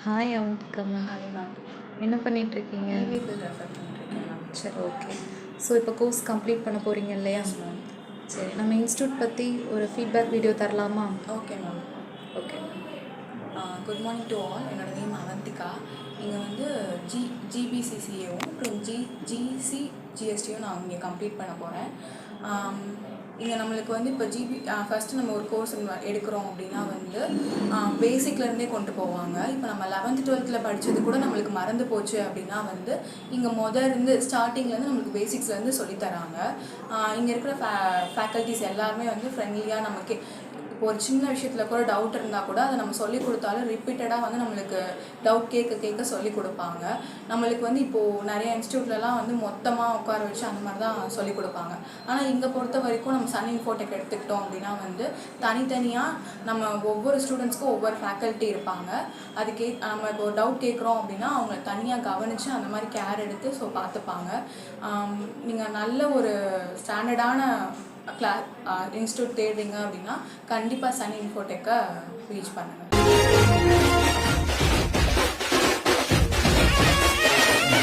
Hi Ambika ma'am. Hi ma'am. என்ன பண்ணிகிட்ருக்கீங்க? EB bill refer பண்ணிட்டுருக்கேன் மேம். சரி, ஓகே. ஸோ இப்போ கோர்ஸ் கம்ப்ளீட் பண்ண போகிறீங்க இல்லையா? Yes ma'am. சரி, நம்ம இன்ஸ்டியூட் பற்றி ஒரு ஃபீட்பேக் வீடியோ தரலாமா? Okay ma'am. Okay. Good morning to all. என்னோட நேம் அவந்திகா. இங்கே வந்து ஜிபிசிசிஏவும் அப்புறம் ஜிசிஜிஎஸ்டியும் நான் இங்கே கம்ப்ளீட் பண்ண போகிறேன். இங்கே நம்மளுக்கு வந்து இப்போ ஃபஸ்ட்டு நம்ம ஒரு கோர்ஸ் எடுக்கிறோம் அப்படின்னா வந்து பேசிக்லேருந்தே கொண்டு போவாங்க. இப்போ நம்ம 11th 12th படித்தது கூட நம்மளுக்கு மறந்து போச்சு அப்படின்னா வந்து இங்கே இருந்து ஸ்டார்டிங்லேருந்து நம்மளுக்கு பேசிக்ஸ்லேருந்து சொல்லித்தராங்க. இங்கே இருக்கிற ஃபேக்கல்ட்டிஸ் எல்லாருமே வந்து ஃப்ரெண்ட்லியாக நமக்கு இப்போ ஒரு சின்ன விஷயத்தில் கூட டவுட் இருந்தால் கூட அதை நம்ம சொல்லிக் கொடுத்தாலும் ரிப்பீட்டடாக வந்து நம்மளுக்கு டவுட் கேட்க சொல்லிக் கொடுப்பாங்க. நம்மளுக்கு வந்து இப்போது நிறைய இன்ஸ்டியூட்லலாம் வந்து மொத்தமாக உட்கார வச்சு அந்த மாதிரி தான் சொல்லிக் கொடுப்பாங்க. ஆனால் இங்கே பொறுத்த வரைக்கும் நம்ம சன் இன்ஃபோடெக் எடுத்துக்கிட்டோம் அப்படின்னா வந்து தனித்தனியாக நம்ம ஒவ்வொரு ஸ்டூடெண்ட்ஸ்க்கும் ஒவ்வொரு ஃபேக்கல்ட்டி இருப்பாங்க. அதுக்கே நம்ம இப்போ டவுட் கேட்குறோம் அப்படின்னா அவங்க தனியாக கவனித்து அந்த மாதிரி கேர் எடுத்து பார்த்துப்பாங்க. நீங்கள் நல்ல ஒரு ஸ்டாண்டர்டான இன்ஸ்டியூட் தேடுறீங்க அப்படின்னா கண்டிப்பாக சன் இன்ஃபோடெக்கை ரீச் பண்ணுங்கள்.